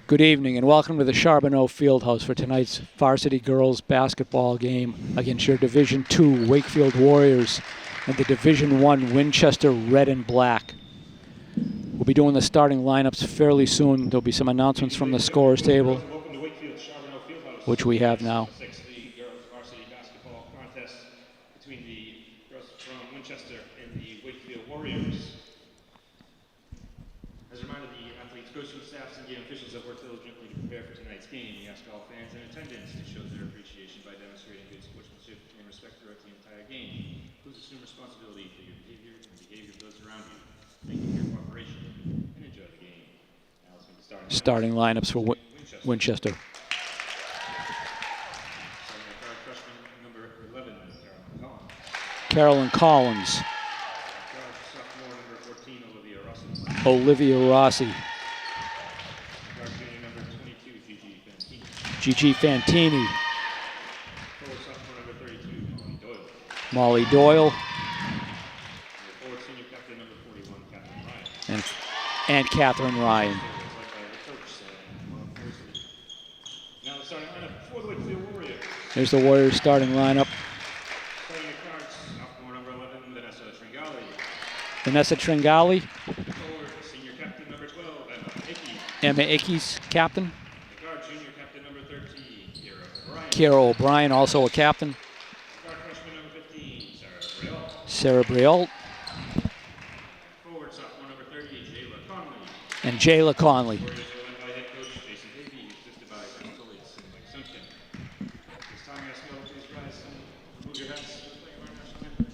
Good evening and welcome to the Charbonneau Fieldhouse for tonight's varsity girls basketball game against your Division II Wakefield Warriors and the Division I Winchester Red and Black. We'll be doing the starting lineups fairly soon. There'll be some announcements from the scorers table, which we have now. Girls varsity basketball contest between the girls from Winchester and the Wakefield Warriors. As a reminder, the athletes, coaching staffs, and game officials have worked diligently to prepare for tonight's game. We ask all fans in attendance to show their appreciation by demonstrating good sportsmanship and respect throughout the entire game. Please assume responsibility for your behavior and the behavior of those around you. Thank you for your cooperation and enjoy the game. Now let's make the starting lineups for Winchester. Freshman number 11, Carolyn Collins. Sophomore number 14, Olivia Rossi. Junior number 22, Gigi Fantini. Forward sophomore number 32, Molly Doyle. Forward senior captain number 41, Catherine Ryan. And Catherine Ryan. Now the starting lineup for the Wakefield Warriors. There's the Warriors starting lineup. Starting at guards, sophomore number 11, Vanessa Tringali. Forward, senior captain number 12, Emma Ickes, captain. Guard, junior captain number 13, Kira O'Brien, also a captain. Guard, freshman number 15, Sarah Briol. Forward, sophomore number 30, Jayla Conley. And Jayla Conley. Warriors are led by head coach Jason Davey, assisted by Anatoly Sunkin. This time, I ask you all to please rise and remove your hats for the playing of our national anthem.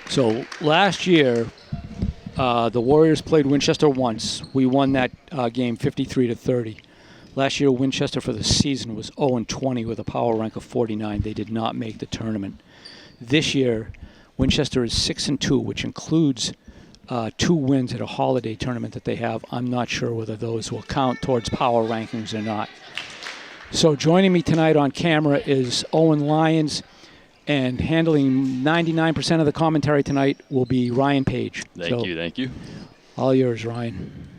So last year, the Warriors played Winchester once. We won that game 53-30. Last year, Winchester for the season was 0-20 with a power rank of 49. They did not make the tournament. This year, Winchester is 6-2, which includes 2 wins at a holiday tournament that they have. I'm not sure whether those will count towards power rankings or not. So joining me tonight on camera is Owen Lyons, and handling 99% of the commentary tonight will be Ryan Page. Thank you. All yours, Ryan.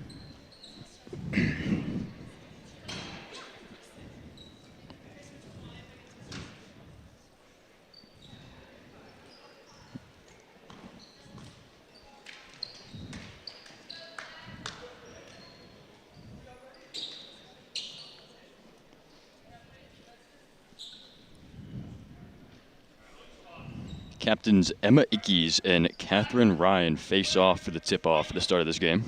Captains Emma Ickes and Catherine Ryan face off for the tip-off at the start of this game.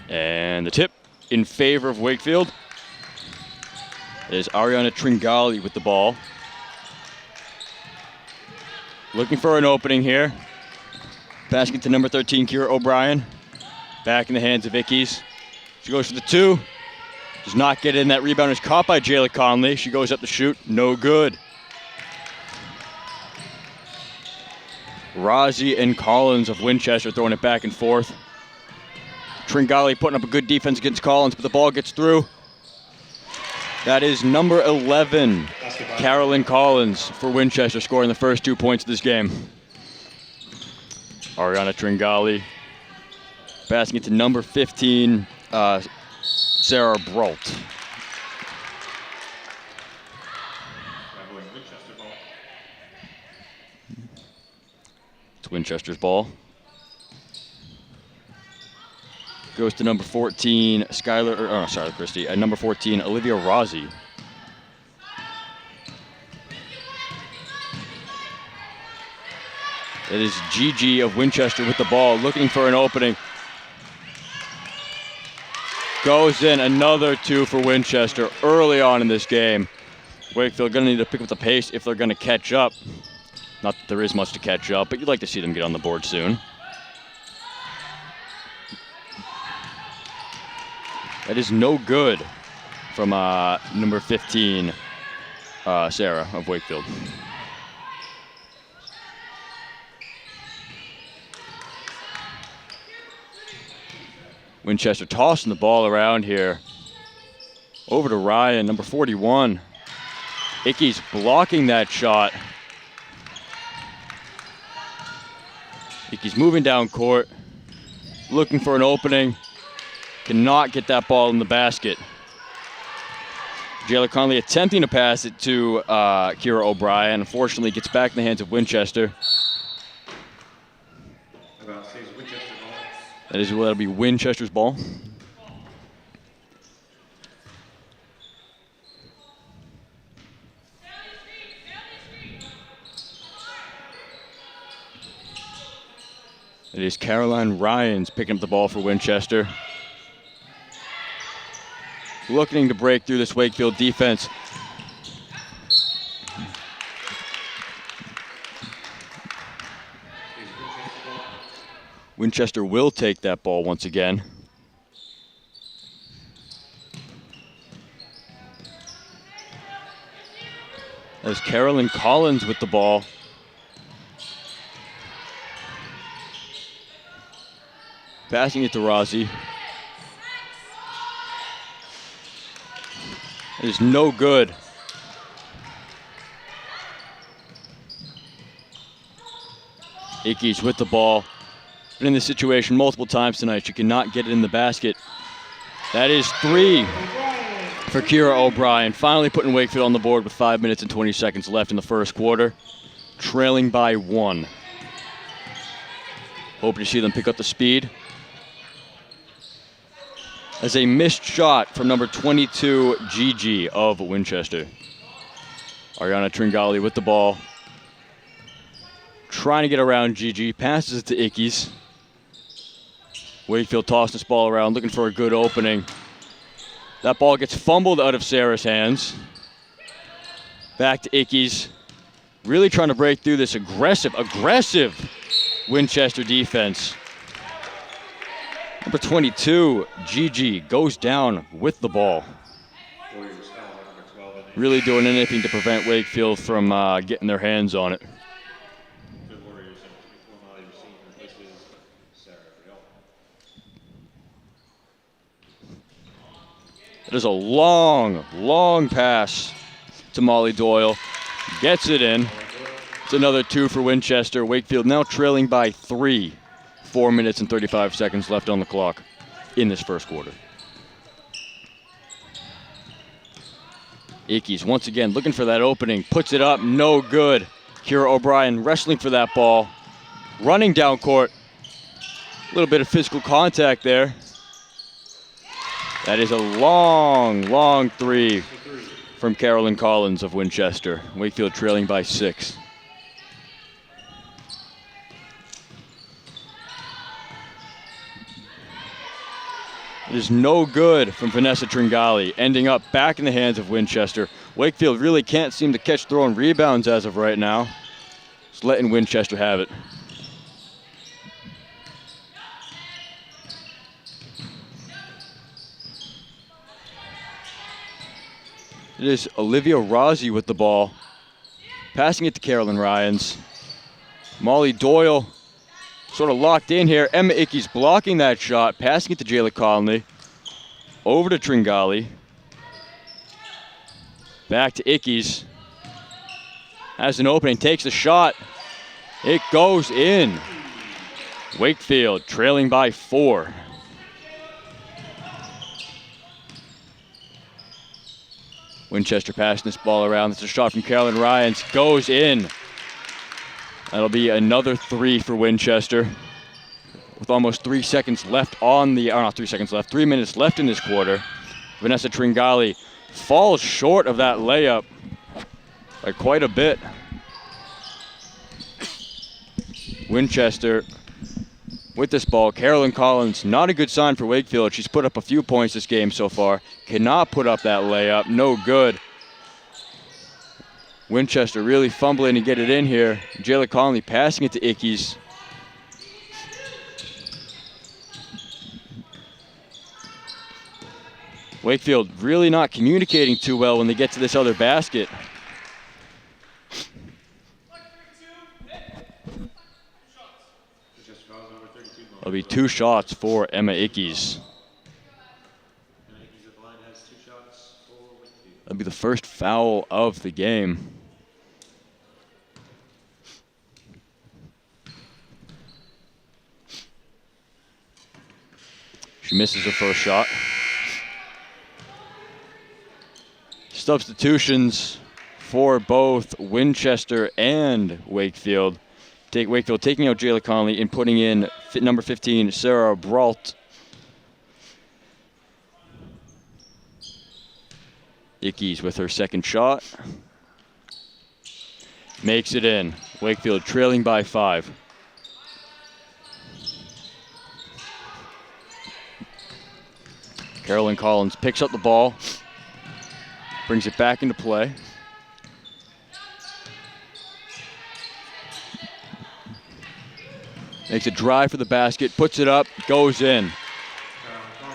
And the tip in favor of Wakefield is Ariana Tringali with the ball. Looking for an opening here. Passing to number 13, Kira O'Brien. Back in the hands of Ickes. She goes for the 2. Does not get in. That rebound is caught by Jayla Conley. She goes up to shoot. No good. Rossi and Collins of Winchester throwing it back and forth. Tringali putting up a good defense against Collins, but the ball gets through. That is number 11, Carolyn Collins for Winchester scoring the first 2 points of this game. Ariana Tringali passing it to number 15, Sarah Brolt. Traveling Winchester ball. It's Winchester's ball. Goes to number 14, Christy. At number 14, Olivia Rossi. It is Gigi of Winchester with the ball, looking for an opening. Goes in, another 2 for Winchester early on in this game. Wakefield going to need to pick up the pace if they're going to catch up. Not that there is much to catch up, but you'd like to see them get on the board soon. That is no good from number 15, Sarah of Wakefield. Winchester tossing the ball around here. Over to Ryan, number 41. Ickey's blocking that shot. Ickey's moving down court, looking for an opening. Cannot get that ball in the basket. Jayla Conley attempting to pass it to Kira O'Brien. Unfortunately, gets back in the hands of Winchester. About saves Winchester ball. That'll be Winchester's ball. It is Caroline Ryans picking up the ball for Winchester. Looking to break through this Wakefield defense. Winchester will take that ball once again. As Carolyn Collins with the ball. Passing it to Rossi. It is no good. Ickey's with the ball. Been in this situation multiple times tonight. She cannot get it in the basket. That is 3 for Kira O'Brien. Finally putting Wakefield on the board with 5 minutes and 20 seconds left in the first quarter. Trailing by 1. Hoping to see them pick up the speed. As a missed shot from number 22, Gigi of Winchester. Ariana Tringali with the ball. Trying to get around Gigi. Passes it to Ickey's. Wakefield tossing this ball around, looking for a good opening. That ball gets fumbled out of Sarah's hands. Back to Ickey's. Really trying to break through this aggressive Winchester defense. Number 22, Gigi, goes down with the ball. Really doing anything to prevent Wakefield from getting their hands on it. It is a long pass to Molly Doyle. Gets it in. It's another 2 for Winchester. Wakefield now trailing by 3. 4 minutes and 35 seconds left on the clock in this first quarter. Ickey's once again looking for that opening. Puts it up, no good. Kira O'Brien wrestling for that ball. Running down court. A little bit of physical contact there. That is a long 3 from Carolyn Collins of Winchester. Wakefield trailing by 6. It is no good from Vanessa Tringali, ending up back in the hands of Winchester. Wakefield really can't seem to catch throwing rebounds as of right now. Just letting Winchester have it. It is Olivia Rossi with the ball. Passing it to Carolyn Ryans. Molly Doyle sort of locked in here. Emma Ickey's blocking that shot. Passing it to Jayla Conley. Over to Tringali. Back to Ickey's. has an opening, takes the shot. It goes in. Wakefield trailing by 4. Winchester passing this ball around. It's a shot from Carolyn Ryans. Goes in. That'll be another 3 for Winchester. With almost 3 seconds left on the, not 3 seconds left, 3 minutes left in this quarter. Vanessa Tringali falls short of that layup by quite a bit. Winchester with this ball. Carolyn Collins, not a good sign for Wakefield. She's put up a few points this game so far. Cannot put up that layup, no good. Winchester really fumbling to get it in here. Jayla Conley passing it to Ickes. Wakefield really not communicating too well when they get to this other basket. That'll be 2 shots for Emma Ickes. That'll be the first foul of the game. She misses her first shot. Substitutions for both Winchester and Wakefield. Wakefield taking out Jayla Conley and putting in number 15, Sarah Brault. Ickes with her second shot. Makes it in. Wakefield trailing by 5. Carolyn Collins picks up the ball. Brings it back into play. Makes a drive for the basket, puts it up, goes in.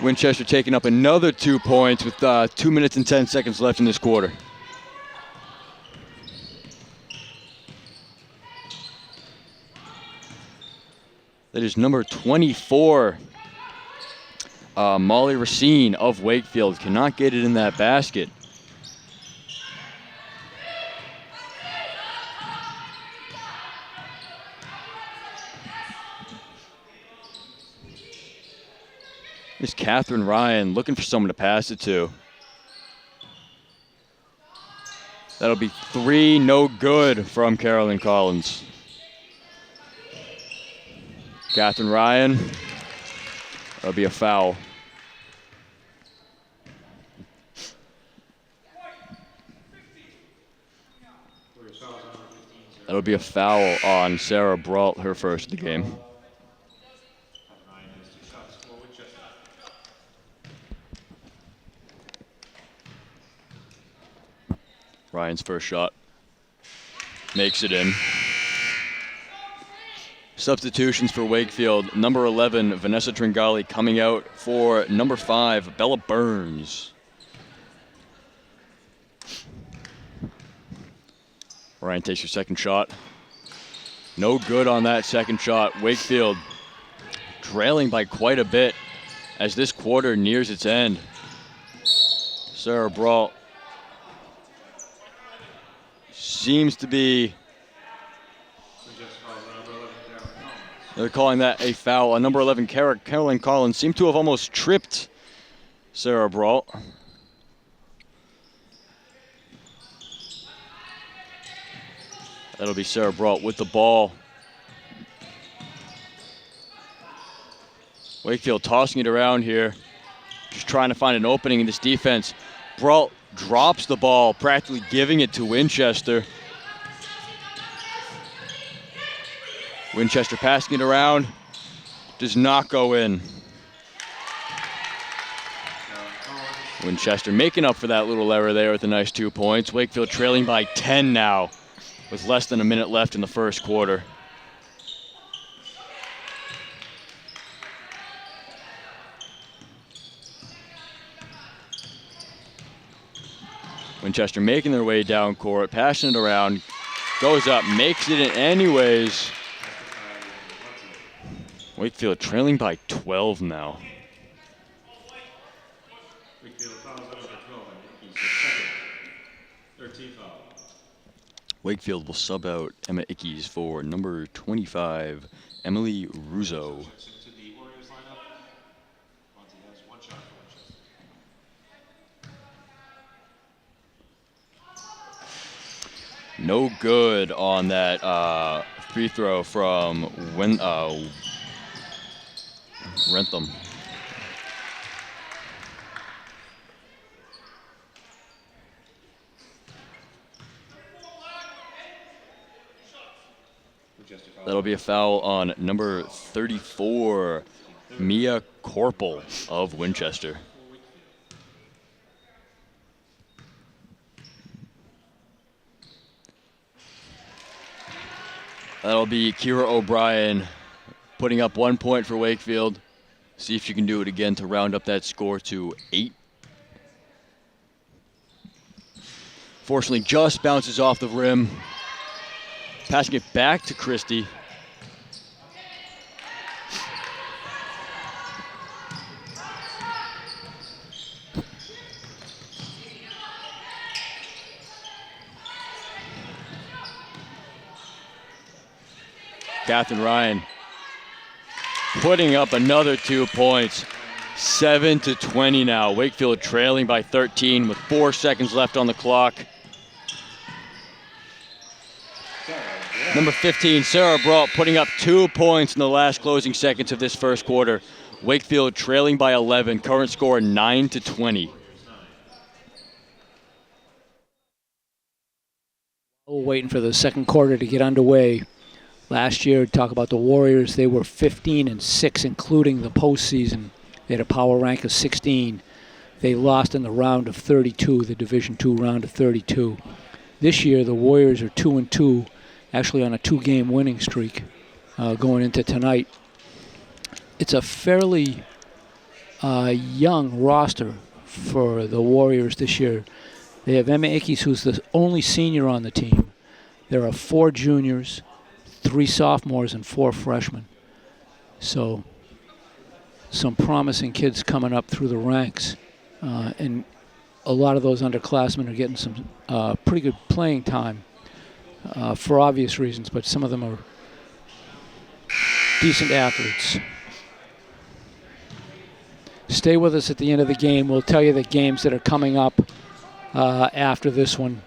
Winchester taking up another 2 points with 2 minutes and 10 seconds left in this quarter. That is number 24, Molly Racine of Wakefield. Cannot get it in that basket. This Catherine Ryan looking for someone to pass it to. That'll be 3, no good from Carolyn Collins. Catherine Ryan, that'll be a foul. That'll be a foul on Sarah Brault, her first of the game. Ryan's first shot. Makes it in. Substitutions for Wakefield. Number 11, Vanessa Tringali coming out for number 5, Bella Burns. Ryan takes her second shot. No good on that second shot. Wakefield trailing by quite a bit as this quarter nears its end. Sarah Brault seems to be, they're calling that a foul. On number 11, Carolyn Collins seemed to have almost tripped Sarah Brault. That'll be Sarah Brault with the ball. Wakefield tossing it around here, just trying to find an opening in this defense. Brault drops the ball, practically giving it to Winchester. Winchester passing it around, does not go in. Winchester making up for that little error there with a nice 2 points. Wakefield trailing by 10 now with less than a minute left in the first quarter. Winchester making their way down court, passing it around, goes up, makes it in anyways. Wakefield trailing by 12 now. Wakefield will sub out Emma Ickes for number 25, Emily Russo. To the Warriors lineup. Monty has one shot for Winchester. No good on that free throw from Rentham. That'll be a foul on number 34, Mia Corpel of Winchester. That'll be Kira O'Brien putting up 1 point for Wakefield. See if she can do it again to round up that score to 8. Fortunately, just bounces off the rim. Passing it back to Christie. Catherine Ryan putting up another 2 points. 7-20 now. Wakefield trailing by 13 with 4 seconds left on the clock. Number 15, Sarah Brault, putting up 2 points in the last closing seconds of this first quarter. Wakefield trailing by 11. Current score 9-20. We're waiting for the second quarter to get underway. Last year, talk about the Warriors, they were 15-6, including the postseason. They had a power rank of 16. They lost in the round of 32, the Division II round of 32. This year, the Warriors are 2-2, actually on a 2-game winning streak going into tonight. It's a fairly young roster for the Warriors this year. They have Emma Ickes, who's the only senior on the team. There are 4 juniors, 3 sophomores, and 4 freshmen. So some promising kids coming up through the ranks. And a lot of those underclassmen are getting some pretty good playing time for obvious reasons, but some of them are decent athletes. Stay with us at the end of the game. We'll tell you the games that are coming up after this one.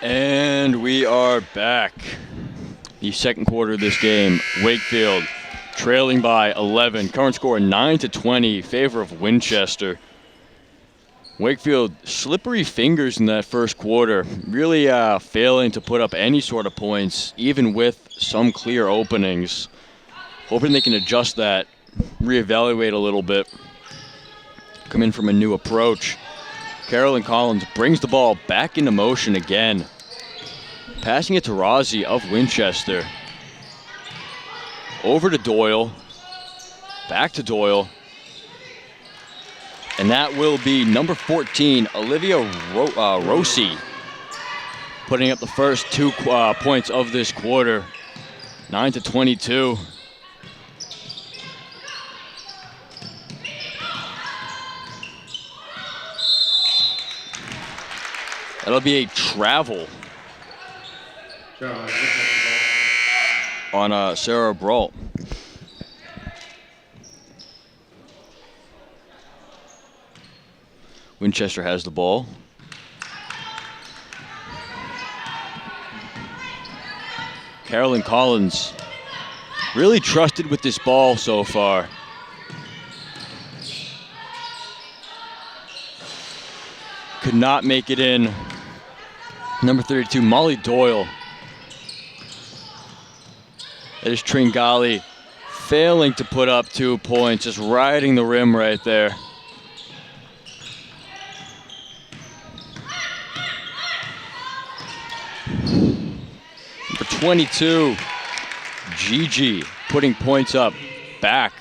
And we are back. The second quarter of this game, Wakefield trailing by 11. Current score 9-20 in favor of Winchester. Wakefield slippery fingers in that first quarter, really failing to put up any sort of points, even with some clear openings. Hoping they can adjust that, reevaluate a little bit, come in from a new approach. Carolyn Collins brings the ball back into motion again. Passing it to Rozzi of Winchester. Over to Doyle. Back to Doyle. And that will be number 14, Olivia Rossi, putting up the first 2 points of this quarter. 9-22. That'll be a travel on Sarah Brault. Winchester has the ball. Carolyn Collins really trusted with this ball so far. Could not make it in. Number 32, Molly Doyle. That is Tringali failing to put up 2 points, just riding the rim right there. Number 22, Gigi, putting points up back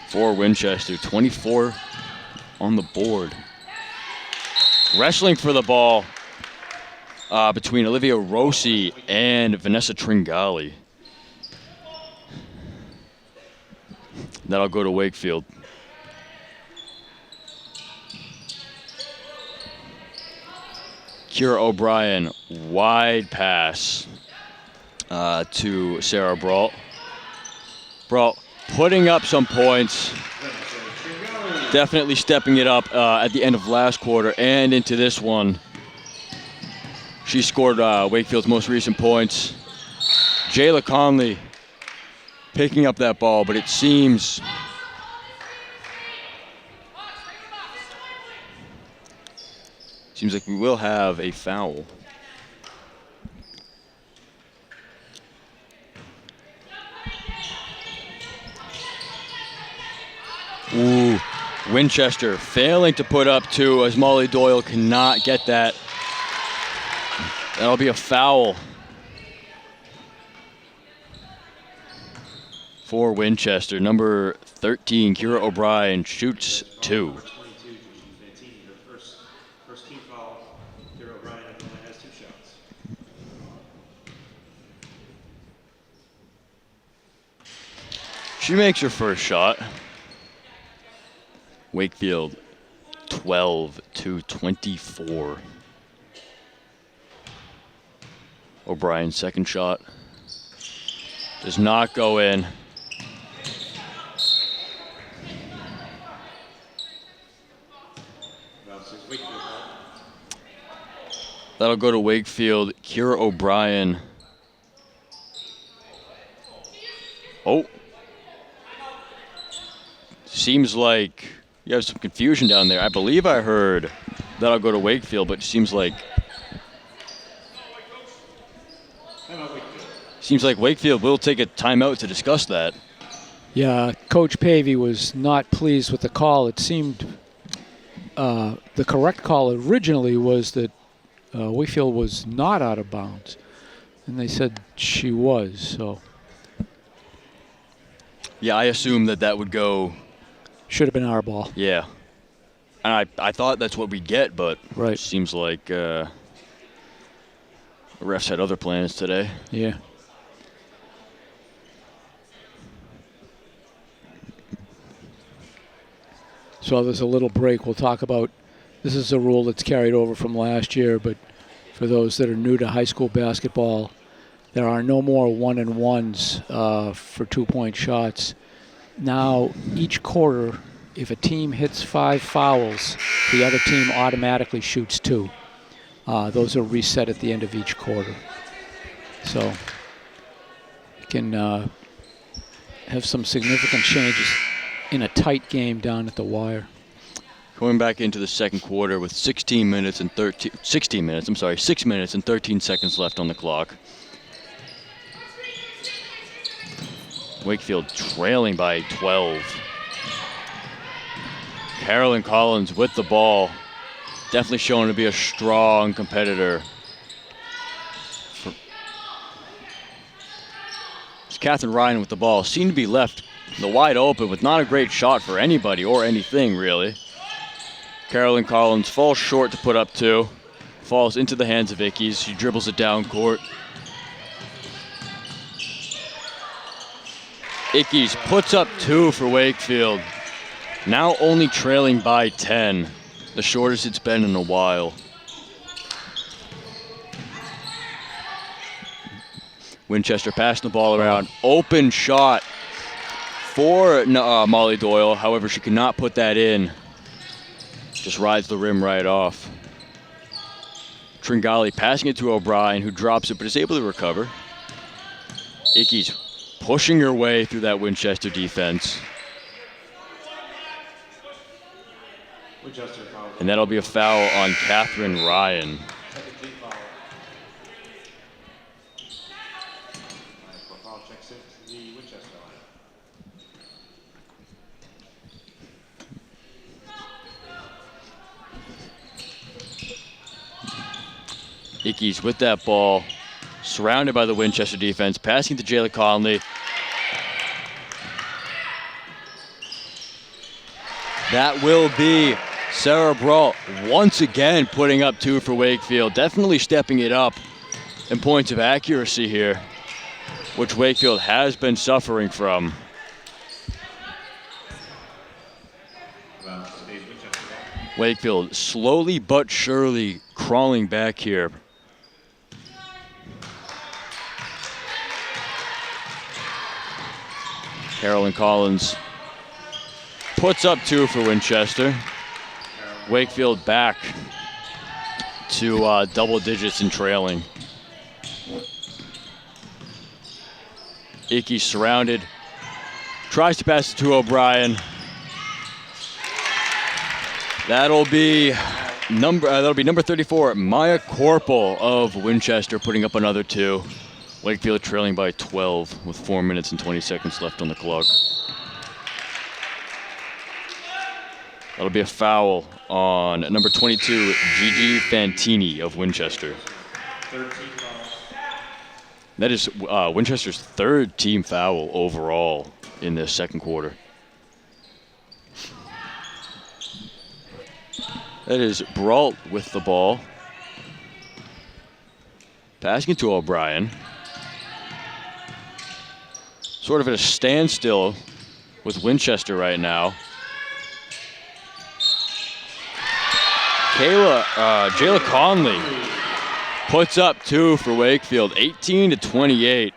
for Winchester. 24 on the board. Wrestling for the ball between Olivia Rossi and Vanessa Tringali. That'll go to Wakefield. Kira O'Brien, wide pass to Sarah Brault. Brault putting up some points. Definitely stepping it up at the end of last quarter and into this one. She scored Wakefield's most recent points. Jayla Conley picking up that ball, but it seems like we will have a foul. Ooh, Winchester failing to put up 2 as Molly Doyle cannot get that. That'll be a foul for Winchester. Number 13, Kira O'Brien, shoots 2. First team foul. Kira O'Brien only has 2 shots. She makes her first shot. Wakefield 12-24. O'Brien's second shot does not go in. That'll go to Wakefield. Kira O'Brien. Oh. Seems like you have some confusion down there. I believe I heard that'll go to Wakefield, but it seems like Wakefield will take a timeout to discuss that. Yeah, Coach Pavey was not pleased with the call. It seemed the correct call originally was that Wakefield was not out of bounds, and they said she was. So yeah, I assume that would go. Should have been our ball. Yeah, and I thought that's what we get, but right. It seems like the refs had other plans today. Yeah. So there's a little break. We'll talk about, this is a rule that's carried over from last year, but for those that are new to high school basketball, there are no more 1-and-1s for 2-point shots. Now, each quarter, if a team hits 5 fouls, the other team automatically shoots 2. Those are reset at the end of each quarter. So you can have some significant changes in a tight game down at the wire. Going back into the second quarter with 6 minutes and 13 seconds left on the clock. Wakefield trailing by 12. Carolyn Collins with the ball. Definitely showing to be a strong competitor. It's Catherine Ryan with the ball. Seemed to be left the wide open with not a great shot for anybody or anything, really. Carolyn Collins falls short to put up 2. Falls into the hands of Ickes. She dribbles it down court. Ickes puts up 2 for Wakefield. Now only trailing by 10. The shortest it's been in a while. Winchester passing the ball around. Open shot for Molly Doyle. However, she cannot put that in. Just rides the rim right off. Tringali passing it to O'Brien, who drops it but is able to recover. Ickes pushing her way through that Winchester defense. And that'll be a foul on Catherine Ryan. Ickes with that ball, surrounded by the Winchester defense, passing to Jayla Conley. That will be Sarah Brault once again putting up 2 for Wakefield. Definitely stepping it up in points of accuracy here, which Wakefield has been suffering from. Wakefield slowly but surely crawling back here. Carolyn Collins puts up 2 for Winchester. Wakefield back to double digits and trailing. Icky surrounded. Tries to pass it to O'Brien. That'll be number 34, Maya Corporal of Winchester, putting up another 2. Wakefield trailing by 12 with 4 minutes and 20 seconds left on the clock. That'll be a foul on number 22, Gigi Fantini of Winchester. That is Winchester's 3rd team foul overall in the second quarter. That is Brault with the ball. Passing it to O'Brien. Sort of at a standstill with Winchester right now. Jayla Conley puts up 2 for Wakefield, 18-28.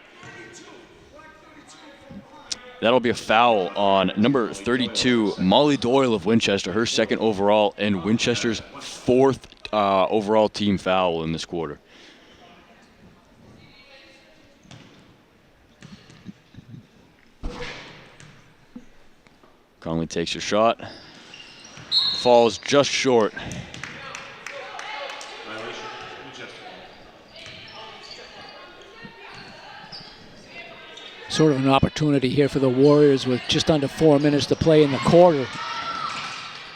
That'll be a foul on number 32, Molly Doyle of Winchester, her 2nd overall, and Winchester's 4th overall team foul in this quarter. Conley takes her shot, falls just short. Sort of an opportunity here for the Warriors with just under 4 minutes to play in the quarter.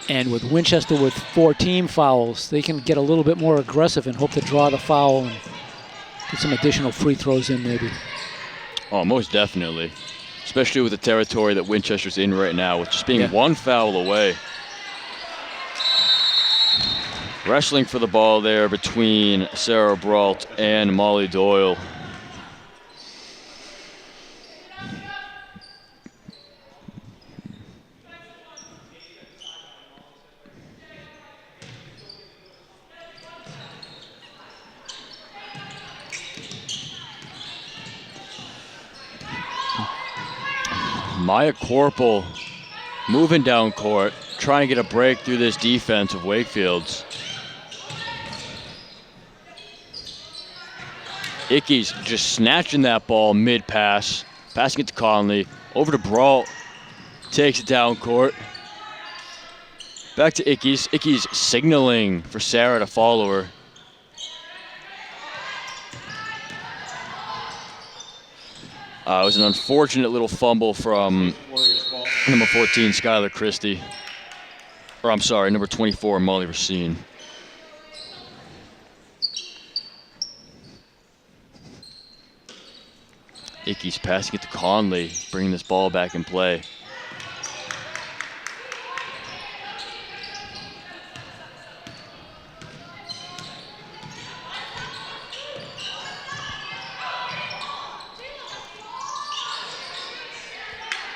And with Winchester with 4 team fouls, they can get a little bit more aggressive and hope to draw the foul and get some additional free throws in maybe. Oh, most definitely. Especially with the territory that Winchester's in right now, with just being 1 foul away. Wrestling for the ball there between Sarah Brault and Molly Doyle. Maya Corporal moving down court, trying to get a break through this defense of Wakefield's. Ickes just snatching that ball mid-pass, passing it to Conley, over to Brault, takes it down court. Back to Ickes. Ickes signaling for Sarah to follow her. It was an unfortunate little fumble from number 14, Skylar Christie. Or I'm sorry, number 24, Molly Racine. Ickes passing it to Conley, bringing this ball back in play.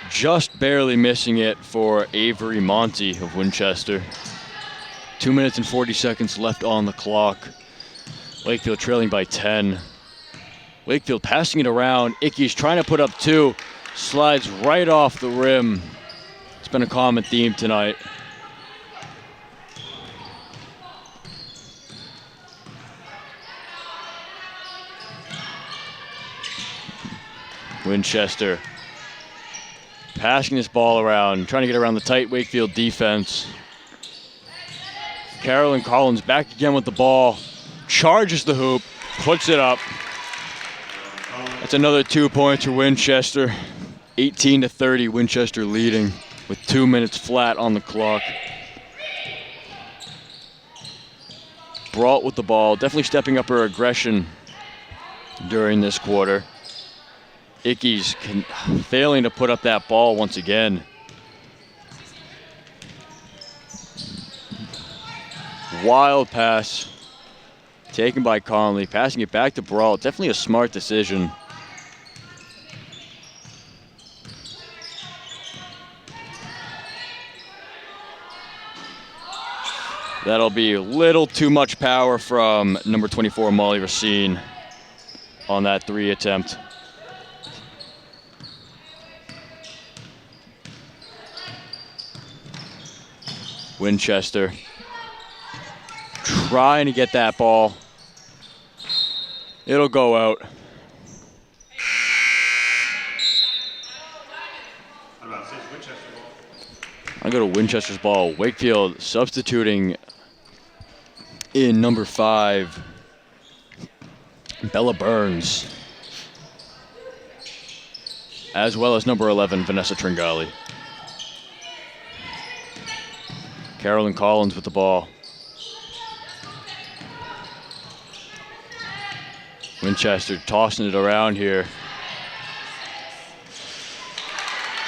Just barely missing it for Avery Monty of Winchester. 2 minutes and 40 seconds left on the clock. Wakefield trailing by 10. Wakefield passing it around. Ickes trying to put up 2. Slides right off the rim. It's been a common theme tonight. Winchester passing this ball around, trying to get around the tight Wakefield defense. Carolyn Collins back again with the ball. Charges the hoop, puts it up. That's another 2 points for Winchester. 18-30, Winchester leading with 2 minutes flat on the clock. Brault with the ball, definitely stepping up her aggression during this quarter. Ickes failing to put up that ball once again. Wild pass taken by Conley, passing it back to Brault. Definitely a smart decision. That'll be a little too much power from number 24, Molly Racine, on that 3 attempt. Winchester trying to get that ball. It'll go out. I go to Winchester's ball. Wakefield substituting in number 5, Bella Burns, as well as number 11, Vanessa Tringali. Carolyn Collins with the ball. Winchester tossing it around here.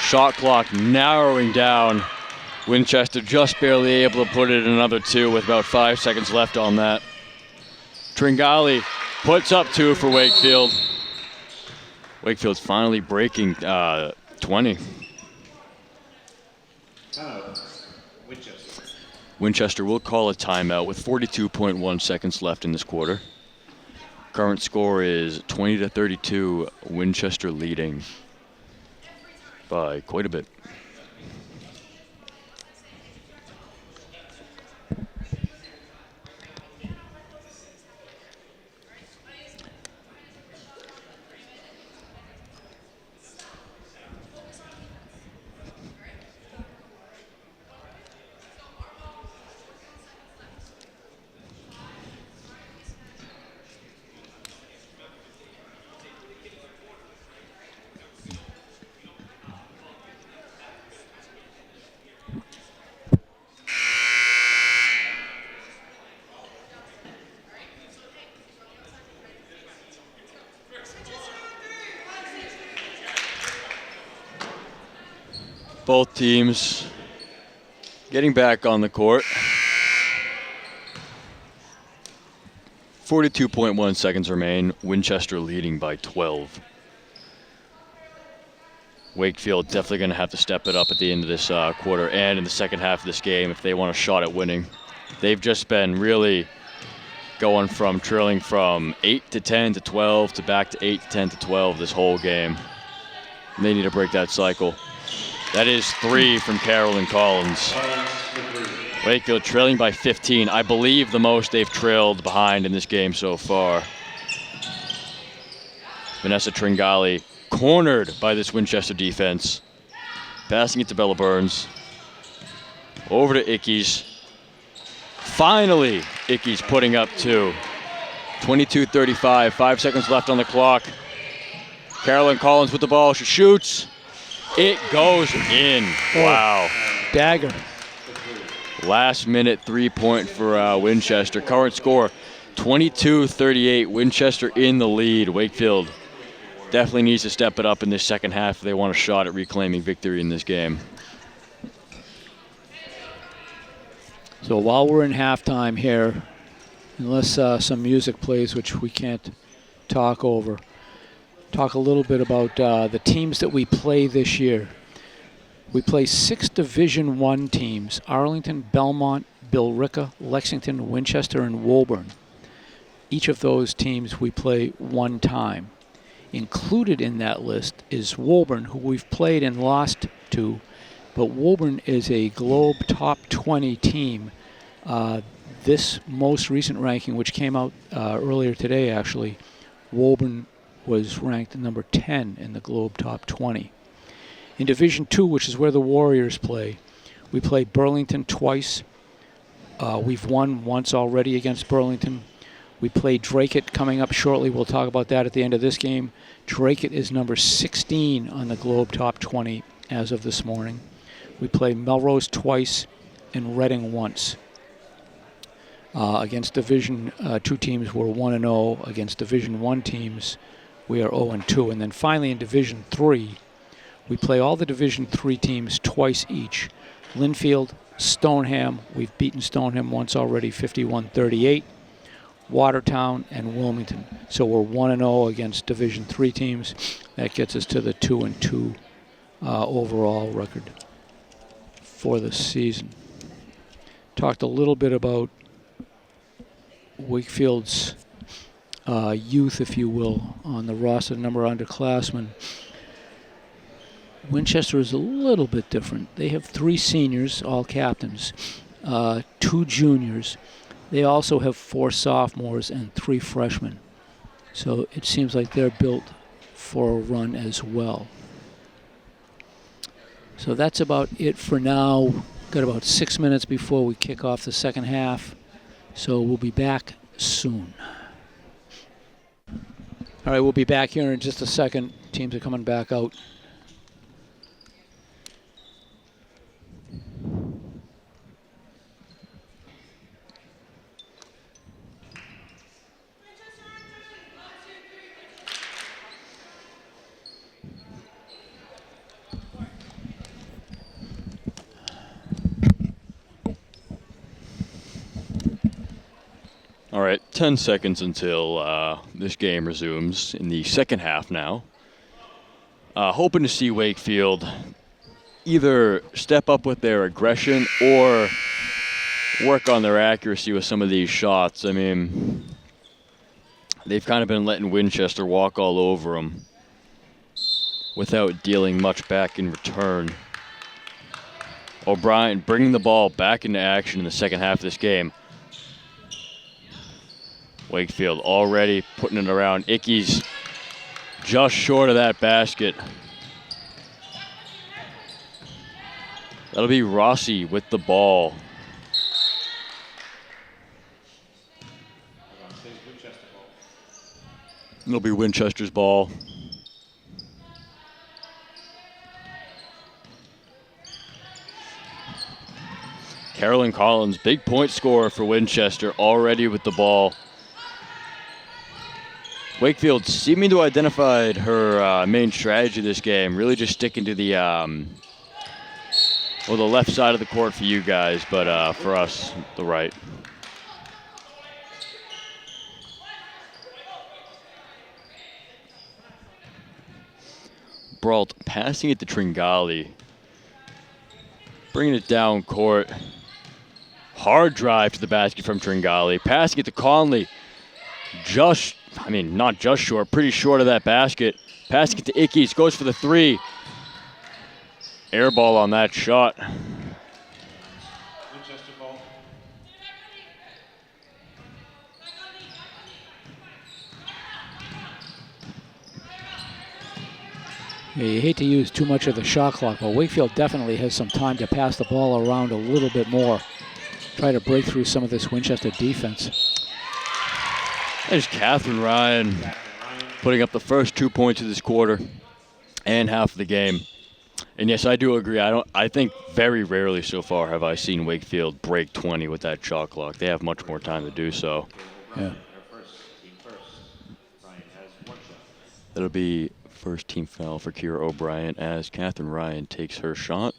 Shot clock narrowing down. Winchester just barely able to put it in another 2 with about 5 seconds left on that. Tringali puts up 2 for Wakefield. Wakefield's finally breaking 20. Winchester will call a timeout with 42.1 seconds left in this quarter. Current score is 20-32, Winchester leading by quite a bit. Both teams getting back on the court. 42.1 seconds remain. Winchester leading by 12. Wakefield definitely going to have to step it up at the end of this quarter and in the second half of this game if they want a shot at winning. They've just been really going from trailing from 8 to 10 to 12 to back to 8 to 10 to 12 this whole game. And they need to break that cycle. That is 3 from Carolyn Collins. Wakefield trailing by 15. I believe the most they've trailed behind in this game so far. Vanessa Tringali cornered by this Winchester defense. Passing it to Bella Burns. Over to Ickes. Finally, Ickes putting up 2. 22-35, 5 seconds left on the clock. Carolyn Collins with the ball, she shoots. It goes in. Wow. Dagger. Last minute 3-point for Winchester. Current score 22-38. Winchester in the lead. Wakefield definitely needs to step it up in this second half if they want a shot at reclaiming victory in this game. So while we're in halftime here, unless some music plays, which we can't talk over, talk a little bit about the teams that we play this year. We play 6 Division I teams: Arlington, Belmont, Billerica, Lexington, Winchester, and Woburn. Each of those teams we play one time. Included in that list is Woburn, who we've played and lost to, but Woburn is a Globe Top 20 team. This most recent ranking, which came out earlier today actually, Woburn was ranked number 10 in the Globe Top 20. In Division II, which is where the Warriors play, we play Burlington twice. We've won once already against Burlington. We play Dracut coming up shortly. We'll talk about that at the end of this game. Dracut is number 16 on the Globe Top 20 as of this morning. We play Melrose twice and Reading once. Against Division II teams, we're 1-0. Against Division I teams, we are 0-2. And then finally in Division III, we play all the Division III teams twice each. Linfield, Stoneham, we've beaten Stoneham once already, 51-38. Watertown, and Wilmington. So we're 1-0 against Division III teams. That gets us to the 2-2 overall record for the season. talked a little bit about Wakefield's youth, if you will, on the roster, number of underclassmen. Winchester is a little bit different. They have 3 seniors, all captains, 2 juniors. They also have 4 sophomores and 3 freshmen. So it seems like they're built for a run as well. So that's about it for now. Got about 6 minutes before we kick off the second half. So we'll be back soon. All right, we'll be back here in just a second. Teams are coming back out. All right, 10 seconds until this game resumes in the second half now. Hoping to see Wakefield either step up with their aggression or work on their accuracy with some of these shots. I mean, they've kind of been letting Winchester walk all over them without dealing much back in return. O'Brien bringing the ball back into action in the second half of this game. Wakefield already putting it around. Ickes just short of that basket. That'll be Rossi with the ball. It'll be Winchester's ball. Carolyn Collins, big point scorer for Winchester, already with the ball. Wakefield seeming to identify her main strategy this game, really just sticking to the the left side of the court for you guys, but for us, the right. Brault passing it to Tringali, bringing it down court. Hard drive to the basket from Tringali, passing it to Conley. Not just short, pretty short of that basket. Passing it to Ickes, goes for the 3. Air ball on that shot. Winchester ball. Yeah, you hate to use too much of the shot clock, but Wakefield definitely has some time to pass the ball around a little bit more. Try to break through some of this Winchester defense. There's Catherine Ryan putting up the first 2 points of this quarter and half of the game. And yes, I do agree. I think very rarely so far have I seen Wakefield break 20 with that shot clock. They have much more time to do so. Yeah. That'll be first team foul for Kira O'Brien as Catherine Ryan takes her shot.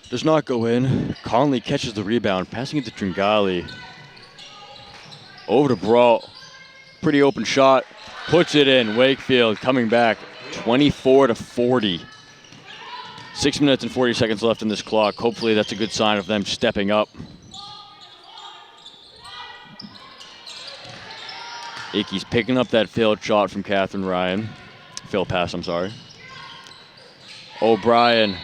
Does not go in. Conley catches the rebound, passing it to Tringali. Over to Brault. Pretty open shot. Puts it in. Wakefield coming back 24-40. 6 minutes and 40 seconds left in this clock. Hopefully that's a good sign of them stepping up. Ickes picking up that failed shot from Catherine Ryan. Failed pass, I'm sorry. O'Brien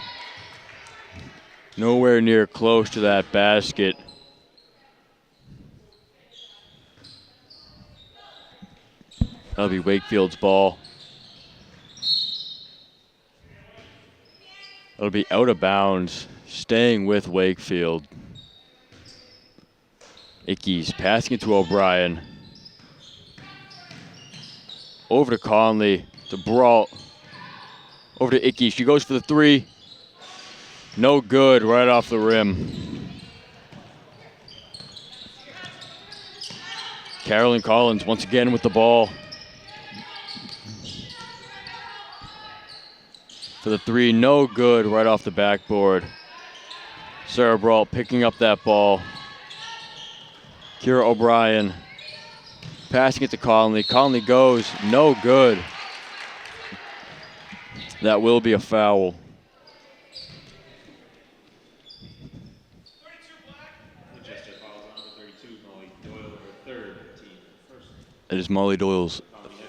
nowhere near close to that basket. That'll be Wakefield's ball. That'll be out of bounds, staying with Wakefield. Ickes passing it to O'Brien. Over to Conley, to Brault. Over to Ickes, she goes for the 3. No good, right off the rim. Carolyn Collins once again with the ball. For the 3, no good, right off the backboard. Sarah Brault picking up that ball. Kira O'Brien passing it to Conley. Conley goes, no good. That will be a foul. It is Molly Doyle's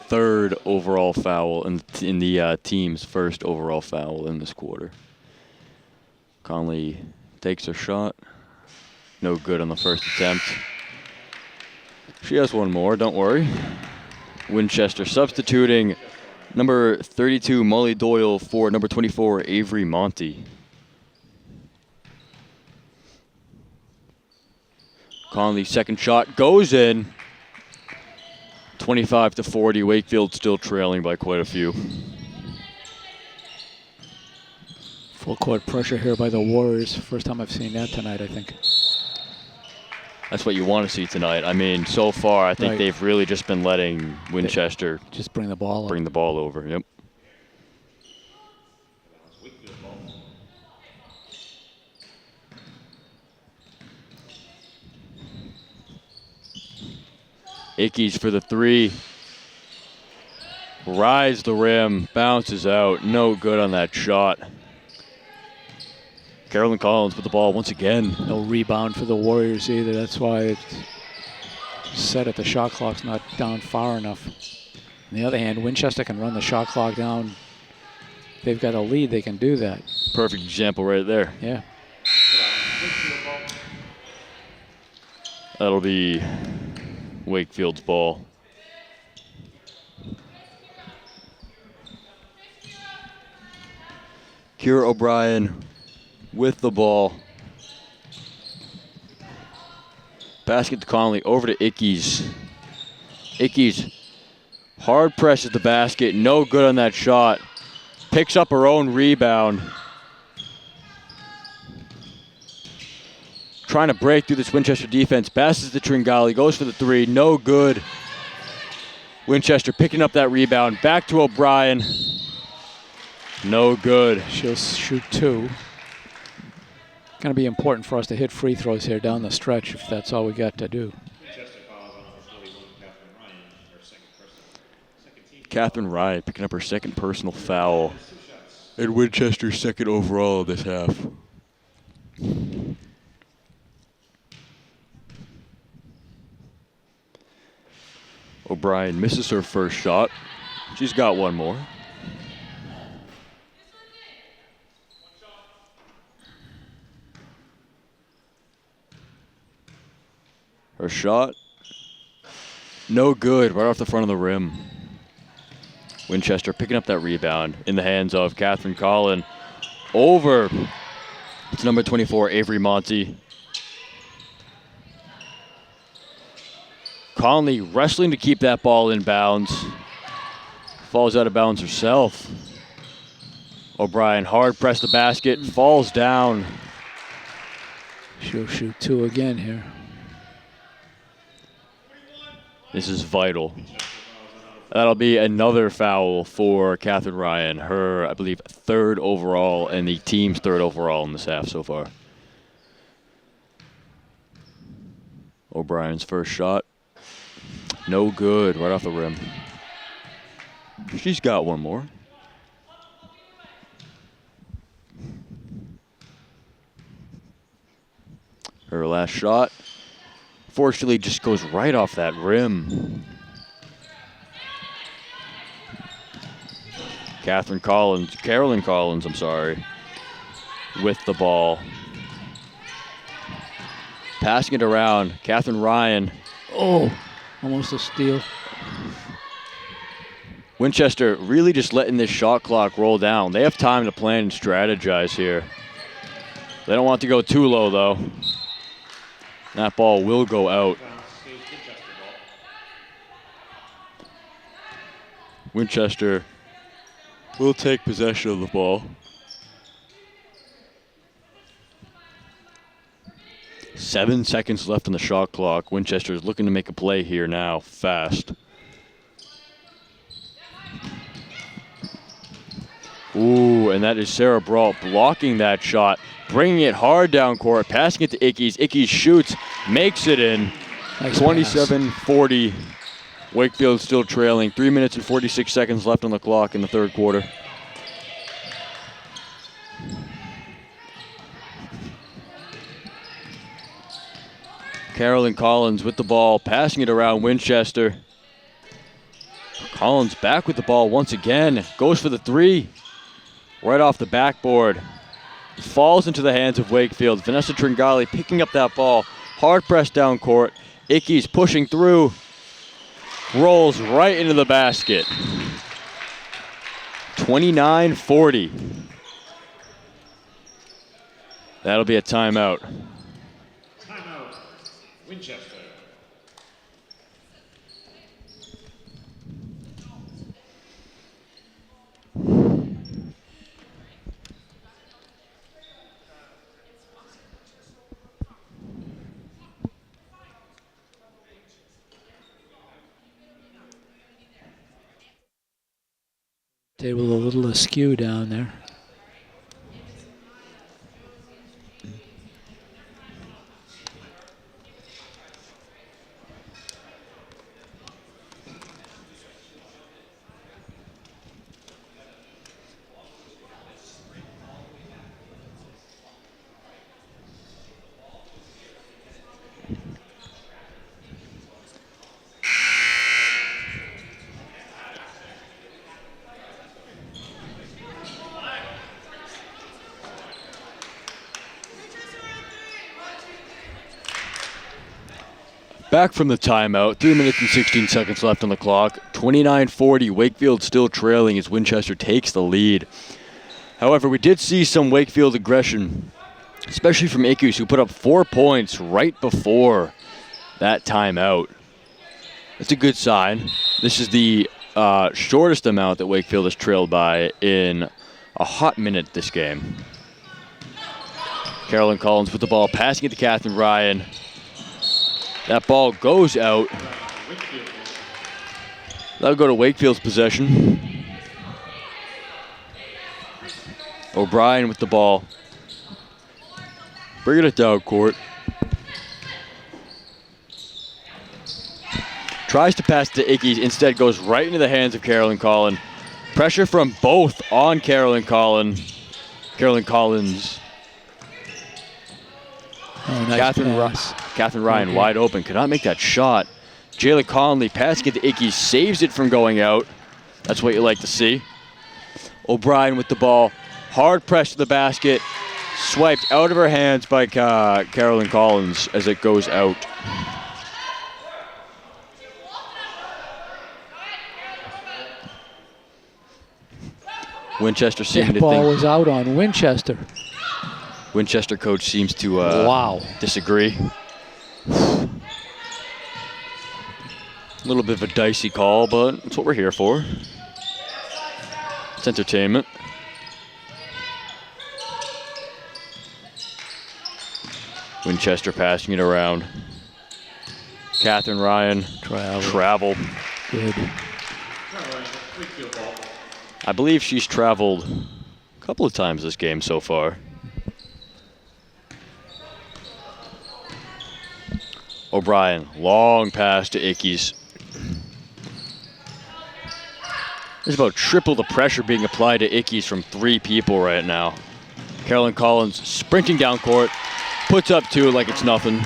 third overall foul in the team's first overall foul in this quarter. Conley takes her shot. No good on the first attempt. She has one more, don't worry. Winchester substituting number 32, Molly Doyle, for number 24, Avery Monty. Conley's second shot goes in. 25-40, Wakefield still trailing by quite a few. Full court pressure here by the Warriors. First time I've seen that tonight, I think. That's what you want to see tonight. I mean, so far, I think Right. they've really just been letting Winchester Just bring the ball up. bring the ball over. Yep. Ickes for the three. Rides the rim, bounces out. No good on that shot. Carolyn Collins with the ball once again. No rebound for the Warriors either. That's why it's set at the shot clock's not down far enough. On the other hand, Winchester can run the shot clock down. If they've got a lead, they can do that. Perfect example right there. Yeah. That'll be Wakefield's ball. Kira O'Brien with the ball. Basket to Conley, over to Ickes. Ickes hard presses the basket, no good on that shot. Picks up her own rebound. Trying to break through this Winchester defense. Passes to Tringali, goes for the three, no good. Winchester picking up that rebound. Back to O'Brien. No good. She'll shoot two. Going to be important for us to hit free throws here down the stretch if that's all we got to do. Winchester fouls on number 41, Catherine Ryan, her second team. Catherine Ryan picking up her second personal foul. And Winchester's second overall this half. O'Brien misses her first shot. She's got one more. Her shot, no good, right off the front of the rim. Winchester picking up that rebound in the hands of Catherine Collin. Over. It's number 24, Avery Monty. Conley wrestling to keep that ball in bounds. Falls out of bounds herself. O'Brien hard press the basket, falls down. She'll shoot two again here. This is vital. That'll be another foul for Catherine Ryan. Her, I believe, third overall and the team's third overall in this half so far. O'Brien's first shot. No good, right off the rim. She's got one more. Her last shot, fortunately, just goes right off that rim. Carolyn Collins, I'm sorry, with the ball. Passing it around, Catherine Ryan. Oh, almost a steal. Winchester really just letting this shot clock roll down. They have time to plan and strategize here. They don't want to go too low, though. That ball will go out. Winchester will take possession of the ball. 7 seconds left on the shot clock. Winchester is looking to make a play here now, fast. Ooh, and that is Sarah Brault blocking that shot, bringing it hard down court, passing it to Ickes. Ickes shoots, makes it in. Nice 27-40. Wakefield still trailing. 3 minutes and 46 seconds left on the clock in the third quarter. Carolyn Collins with the ball, passing it around Winchester. Collins back with the ball once again. Goes for the three. Right off the backboard. Falls into the hands of Wakefield. Vanessa Tringali picking up that ball. Hard press down court. Ickes pushing through. Rolls right into the basket. 29-40. That'll be a timeout. Timeout, Winchester. Table a little askew down there. Back from the timeout, 3 minutes and 16 seconds left on the clock. 29-40, Wakefield still trailing as Winchester takes the lead. However, we did see some Wakefield aggression, especially from Ickes, who put up 4 points right before that timeout. That's a good sign. This is the shortest amount that Wakefield has trailed by in a hot minute this game. Carolyn Collins with the ball, passing it to Catherine Ryan. That ball goes out. That'll go to Wakefield's possession. O'Brien with the ball. Bringing it down court. Tries to pass to Ickes, instead goes right into the hands of Carolyn Collins. Pressure from both on Carolyn Collins. Oh, nice Catherine Ryan wide open, could not make that shot. Jayla Conley passing it to Ickes, saves it from going out. That's what you like to see. O'Brien with the ball, hard press to the basket, swiped out of her hands by Carolyn Collins as it goes out. Winchester seemed That to ball think was out on Winchester. Winchester coach seems to disagree. A little bit of a dicey call, but it's what we're here for. It's entertainment. Winchester passing it around. Catherine Ryan, travel. Good. I believe she's traveled a couple of times this game so far. O'Brien, long pass to Ickes. There's about triple the pressure being applied to Ickes from 3 people right now. Carolyn Collins sprinting down court, puts up 2 like it's nothing.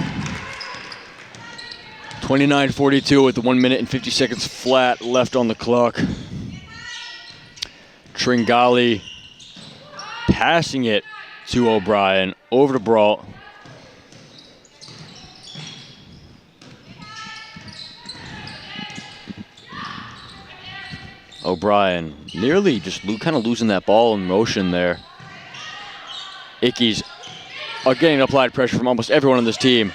29-42 with the 1 minute and 50 seconds flat left on the clock. Tringali passing it to O'Brien, over to Brault. O'Brien nearly just kind of losing that ball in motion there. Ickes getting applied pressure from almost everyone on this team.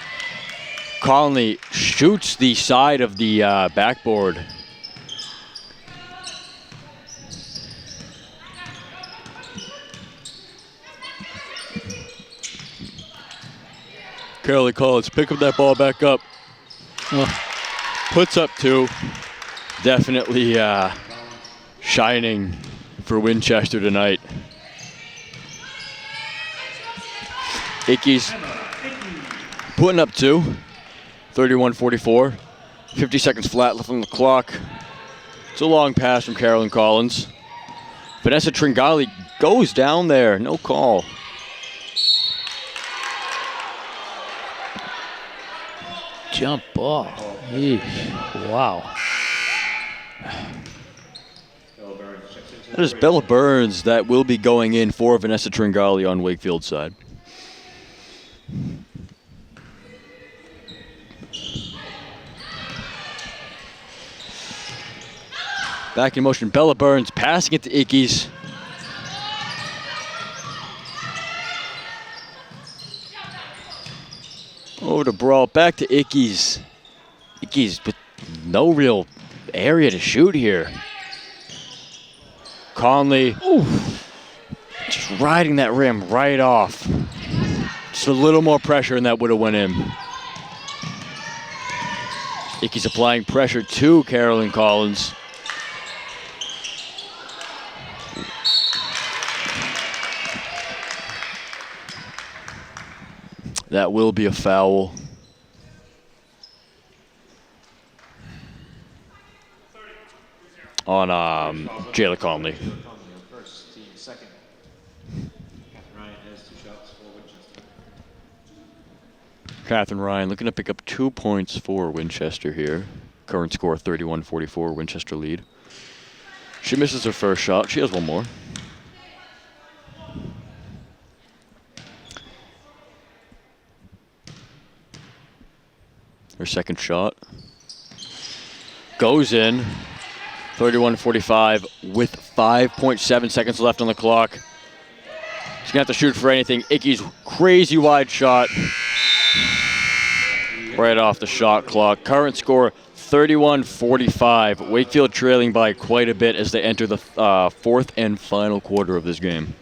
Conley shoots the side of the backboard. Carolyn Collins pick up that ball back up. Puts up 2. Definitely shining for Winchester tonight. Ickes putting up 2. 31-44. 50 seconds flat left on the clock. It's a long pass from Carolyn Collins. Vanessa Tringali goes down there. No call. Jump ball. Eesh. Wow. That is Bella Burns that will be going in for Vanessa Tringali on Wakefield's side. Back in motion, Bella Burns passing it to Ickes. Over to Brawl, back to Ickes. Ickes with no real area to shoot here. Conley, just riding that rim right off. Just a little more pressure and that would have went in. Ickes applying pressure to Carolyn Collins. That will be a foul. On Jayla Conley. First, team second. Catherine Ryan has 2 shots for Winchester. Catherine Ryan looking to pick up 2 points for Winchester here. Current score 31-44, Winchester lead. She misses her first shot. She has one more. Her second shot goes in. 31-45 with 5.7 seconds left on the clock. She's gonna have to shoot for anything. Ickes crazy wide shot. Right off the shot clock. Current score 31-45. Wakefield trailing by quite a bit as they enter the 4th and final quarter of this game.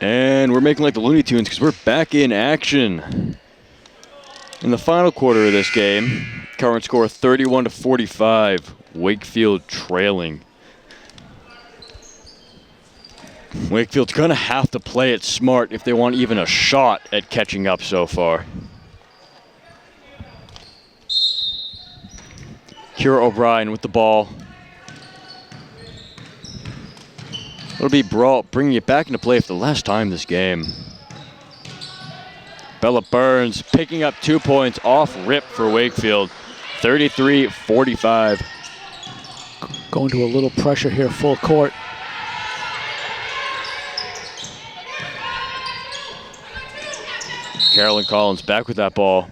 And we're making like the Looney Tunes because we're back in action. In the final quarter of this game, current score 31-45, Wakefield trailing. Wakefield's gonna have to play it smart if they want even a shot at catching up so far. Kira O'Brien with the ball. It'll be Brault bringing it back into play for the last time this game. Bella Burns picking up 2 points off rip for Wakefield. 33-45. Going to a little pressure here, full court. Carolyn Collins back with that ball.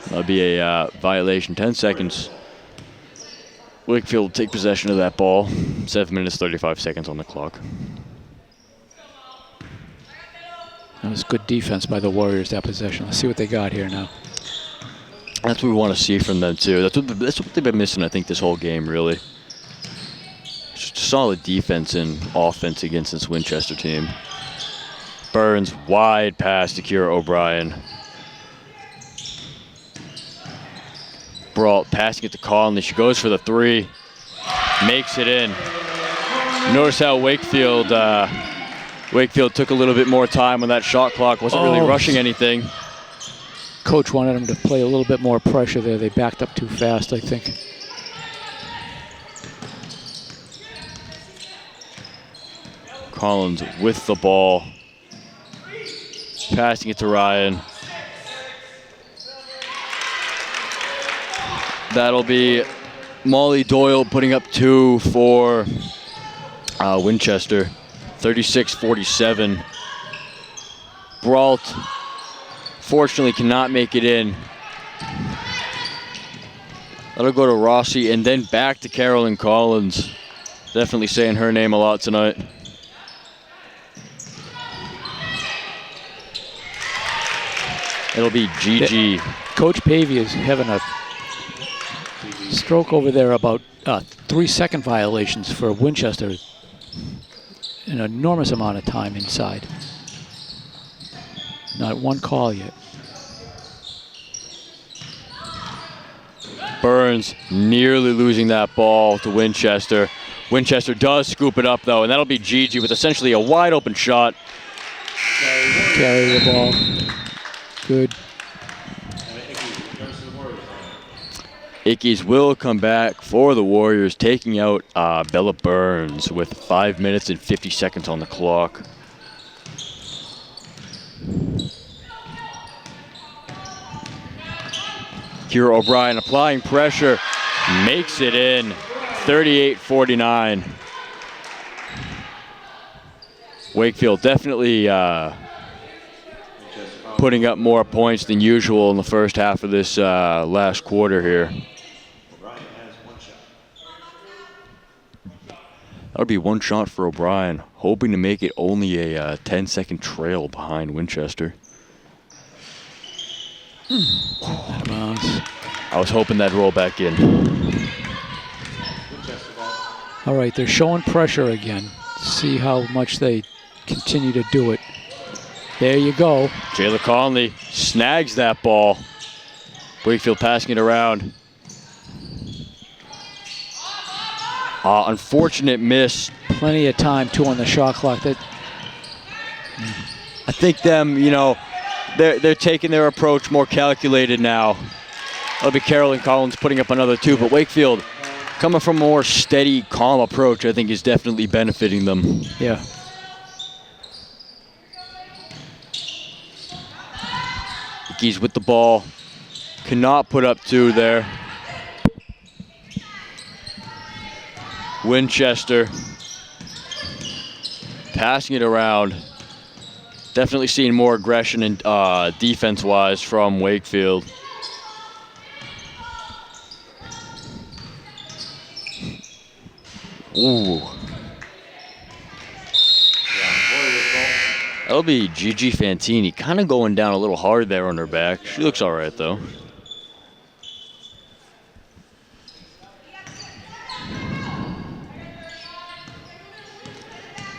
That'll be a violation. 10 seconds. Wakefield will take possession of that ball. 7 minutes, 35 seconds on the clock. That was good defense by the Warriors, that possession. Let's see what they got here now. That's what we want to see from them, too. That's what they've been missing, I think, this whole game, really. Just solid defense and offense against this Winchester team. Burns, wide pass to Kira O'Brien. Brault passing it to Conley. She goes for the 3. Makes it in. Notice how Wakefield took a little bit more time on that shot clock. Wasn't really rushing anything. Coach wanted them to play a little bit more pressure there. They backed up too fast, I think. Collins with the ball. Passing it to Ryan. That'll be Molly Doyle putting up 2 for Winchester. 36-47. Brault fortunately cannot make it in. That'll go to Rossi and then back to Carolyn Collins. Definitely saying her name a lot tonight. It'll be Gigi. Coach Pavey is having a stroke over there about 3-second violations for Winchester. An enormous amount of time inside. Not one call yet. Burns nearly losing that ball to Winchester. Winchester does scoop it up though, and that'll be Gigi with essentially a wide open shot. Carry the ball. Good. Ickes will come back for the Warriors, taking out Bella Burns with 5 minutes and 50 seconds on the clock. Kira O'Brien applying pressure, makes it in, 38-49. Wakefield definitely putting up more points than usual in the first half of this last quarter here. That'll be one shot for O'Brien, hoping to make it only a 10-second trail behind Winchester. Out of bounds. I was hoping that'd roll back in. All right, they're showing pressure again. See how much they continue to do it. There you go. Jayla Conley snags that ball. Wakefield passing it around. Unfortunate miss. Plenty of time, too, on the shot clock. I think them, they're taking their approach more calculated now. That'll be Carolyn Collins putting up another 2, but Wakefield coming from a more steady, calm approach, I think is definitely benefiting them. Yeah. Ickes with the ball. Cannot put up 2 there. Winchester passing it around. Definitely seeing more aggression and defense-wise from Wakefield. Ooh. That'll be Gigi Fantini, kind of going down a little hard there on her back. She looks all right, though.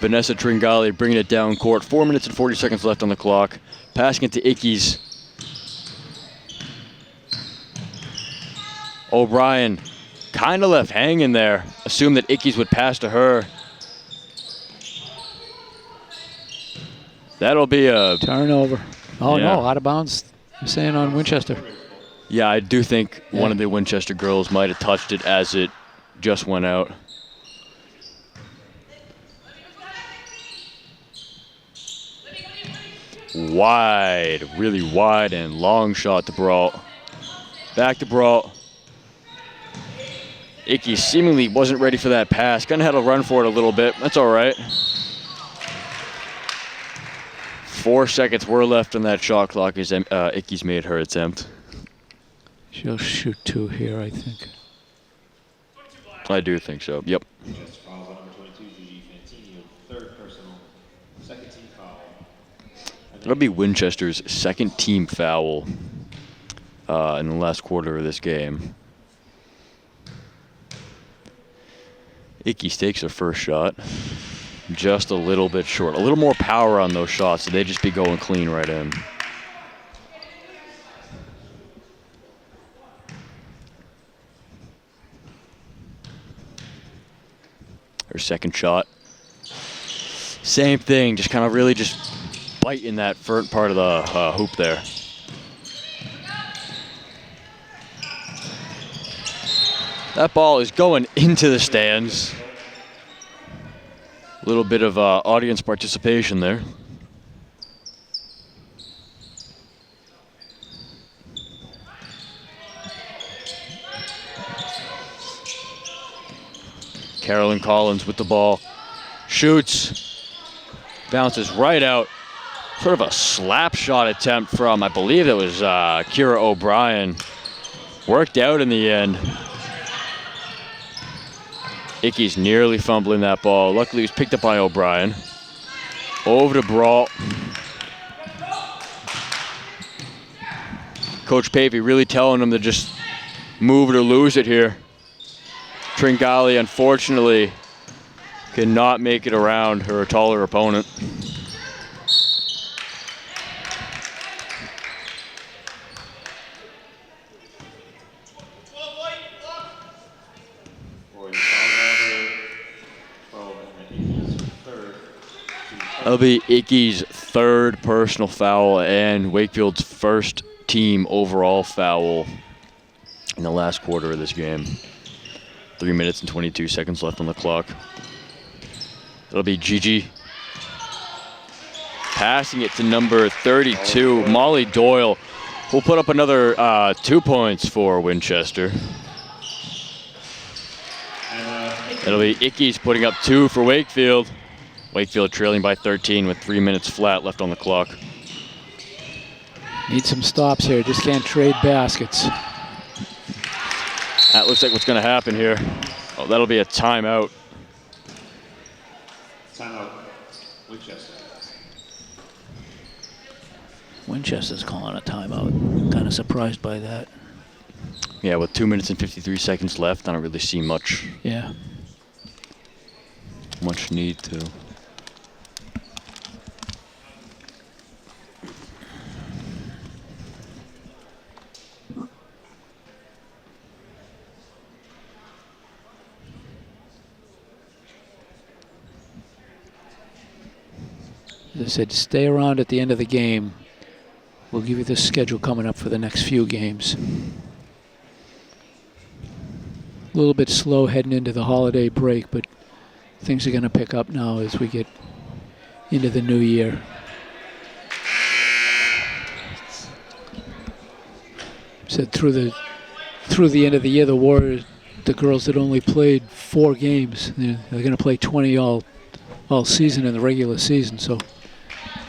Vanessa Tringali bringing it down court. 4 minutes and 40 seconds left on the clock. Passing it to Ickes. O'Brien kind of left hanging there. Assumed that Ickes would pass to her. That'll be a turnover. Oh, yeah. no, out of bounds. I'm saying on Winchester. Yeah, I do think one of the Winchester girls might have touched it as it just went out. Wide, really wide and long shot to Brault. Back to Brault. Ickes seemingly wasn't ready for that pass. Kind of had to run for it a little bit. That's all right. 4 seconds were left on that shot clock as Ickes made her attempt. She'll shoot 2 here, I think. I do think so. Yep. That'll be Winchester's second team foul in the last quarter of this game. Ickes takes her first shot. Just a little bit short. A little more power on those shots, so they'd just be going clean right in. Her second shot. Same thing, just kind of really just biting that front part of the hoop there. That ball is going into the stands. A little bit of audience participation there. Carolyn Collins with the ball. Shoots. Bounces right out. sort of a slap shot attempt from, I believe it was Kira O'Brien. Worked out in the end. Ickey's nearly fumbling that ball. Luckily, he was picked up by O'Brien. Over to Brault. Coach Pavey really telling him to just move it or lose it here. Tringali, unfortunately, cannot make it around her taller opponent. That'll be Ickey's third personal foul and Wakefield's first team overall foul in the last quarter of this game. 3 minutes and 22 seconds left on the clock. It'll be Gigi passing it to number 32, Molly Doyle, will put up another 2 points for Winchester. It'll be Ickey's putting up 2 for Wakefield. Wakefield trailing by 13 with 3 minutes flat left on the clock. Need some stops here. Just can't trade baskets. That looks like what's going to happen here. Oh, that'll be a timeout. Timeout, Winchester. Winchester's calling a timeout. Kind of surprised by that. Yeah, with 2 minutes and 53 seconds left, I don't really see much need to. As I said, stay around at the end of the game. We'll give you the schedule coming up for the next few games. A little bit slow heading into the holiday break, but things are going to pick up now as we get into the new year. Said through the end of the year, the Warriors, the girls that only played 4 games, they're going to play 20 all season in the regular season, so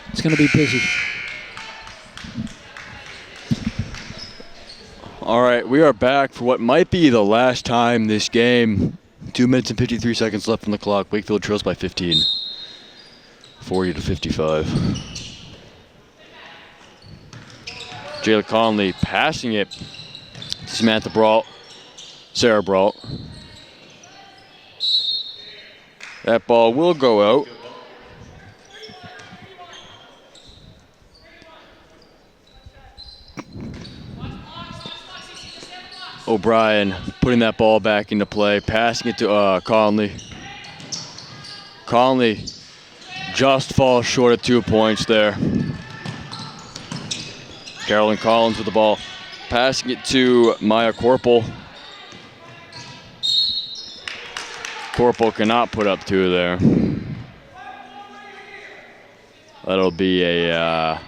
it's going to be busy. All right, we are back for what might be the last time this game. 2 minutes and 53 seconds left on the clock. Wakefield trails by 15. 40-55. Jayla Conley passing it to Samantha Brault. Sarah Brault. That ball will go out. O'Brien putting that ball back into play, passing it to Conley. Conley just falls short of 2 points there. Carolyn Collins with the ball, passing it to Maya Corporal. Corporal cannot put up 2 there. That'll be a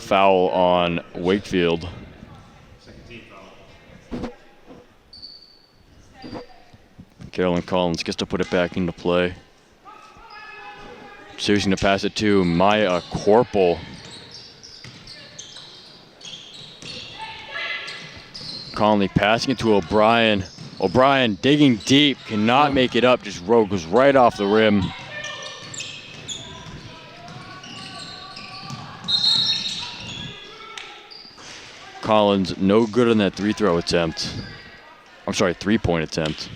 foul on Wakefield. Second team foul. Carolyn Collins gets to put it back into play. Choosing to pass it to Maya Corporal. Conley passing it to O'Brien. O'Brien digging deep, cannot make it up, just goes right off the rim. Collins no good on that 3-throw attempt. I'm sorry, 3-point attempt.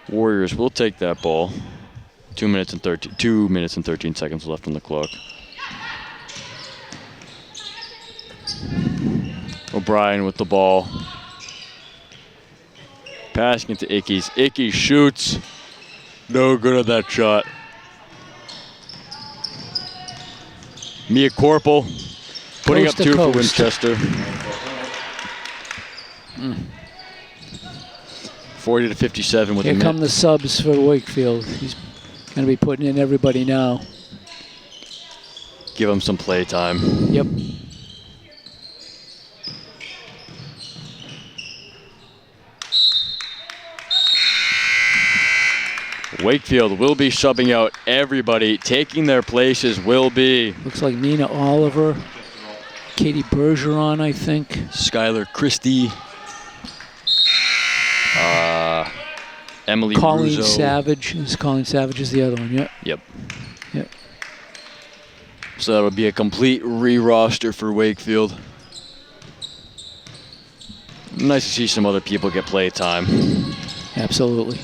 Warriors will take that ball. 2 minutes and 13 seconds left on the clock. O'Brien with the ball. Passing it to Ickey's. Ickey shoots. No good on that shot. Mia Corporal putting Coast up to 2 for coast. Winchester. 40-57 with Here a come minute. the subs for Wakefield. He's going to be putting in everybody now. Give him some play time. Yep. Wakefield will be subbing out everybody. Taking their places will be Looks like Nina Oliver, Katie Bergeron, I think. Skylar Christie, Emily Colleen Russo. Savage. Colleen Savage is the other one, yeah. Yep. Yep. So that'll be a complete re-roster for Wakefield. Nice to see some other people get play time. Absolutely.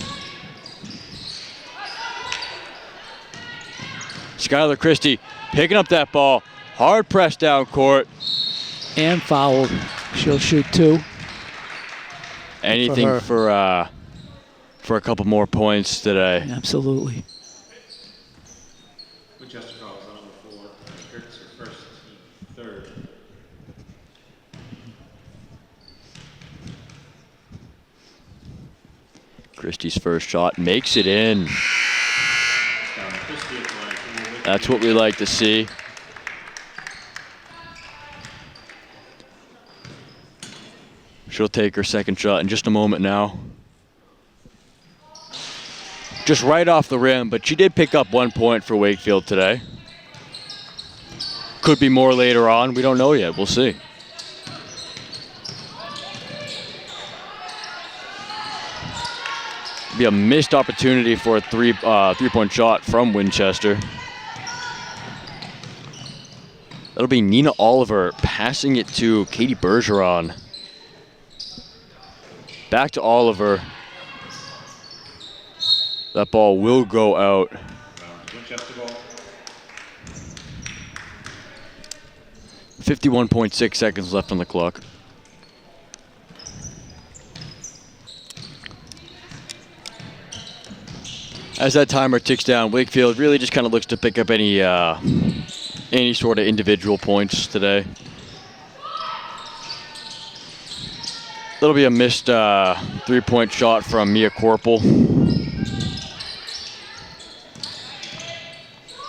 Skylar Christie picking up that ball. Hard press down court. And fouled. She'll shoot 2. Anything for a couple more points today. Absolutely. Winchester calls on number 4. Curtis her first, team third. Christie's first shot makes it in. That's what we like to see. She'll take her second shot in just a moment now. Just right off the rim, but she did pick up 1 point for Wakefield today. Could be more later on. We don't know yet. We'll see. Be a missed opportunity for a three-point shot from Winchester. That'll be Nina Oliver passing it to Katie Bergeron. Back to Oliver. That ball will go out. Winchester ball. 51.6 seconds left on the clock. As that timer ticks down, Wakefield really just kind of looks to pick up any sort of individual points today. That'll be a missed three-point shot from Mia Corporal.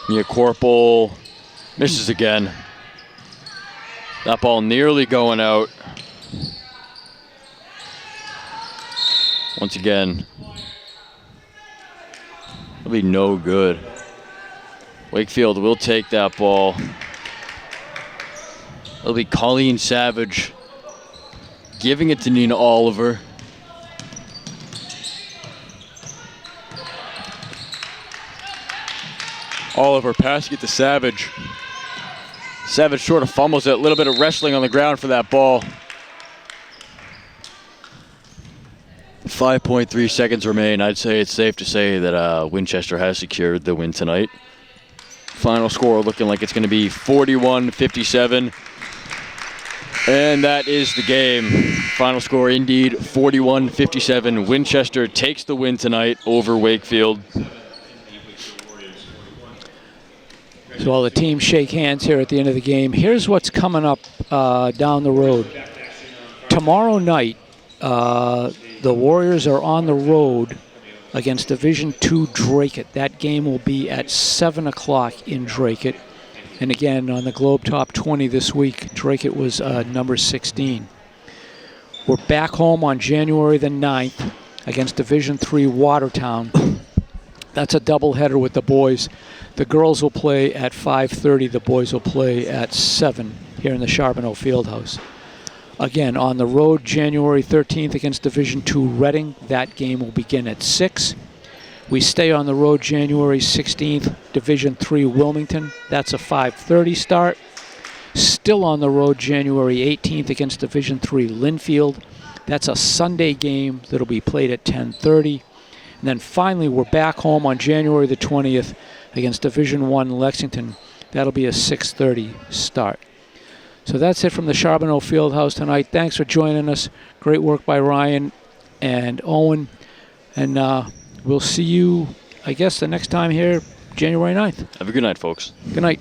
Mia Corporal misses again. That ball nearly going out. Once again, it'll be no good. Wakefield will take that ball. It'll be Colleen Savage giving it to Nina Oliver. Oliver passing it to Savage. Savage sort of fumbles it. A little bit of wrestling on the ground for that ball. 5.3 seconds remain. I'd say it's safe to say that Winchester has secured the win tonight. Final score looking like it's going to be 41-57. And that is the game. Final score indeed, 41-57. Winchester takes the win tonight over Wakefield. So all the teams shake hands here at the end of the game. Here's what's coming up down the road. Tomorrow night, the Warriors are on the road against Division II Dracut. That game will be at 7 o'clock in Dracut. And again, on the Globe Top 20 this week, Dracut was number 16. We're back home on January the 9th against Division III Watertown. That's a doubleheader with the boys. The girls will play at 5:30. The boys will play at 7 here in the Charbonneau Fieldhouse. Again, on the road, January 13th against Division II Reading. That game will begin at 6. We stay on the road January 16th, Division III Wilmington. That's a 5:30 start. Still on the road January 18th against Division III Linfield. That's a Sunday game that'll be played at 10:30. And then finally, we're back home on January the 20th against Division I Lexington. That'll be a 6:30 start. So that's it from the Charbonneau Fieldhouse tonight. Thanks for joining us. Great work by Ryan and Owen. And we'll see you, I guess, the next time here, January 9th. Have a good night, folks. Good night.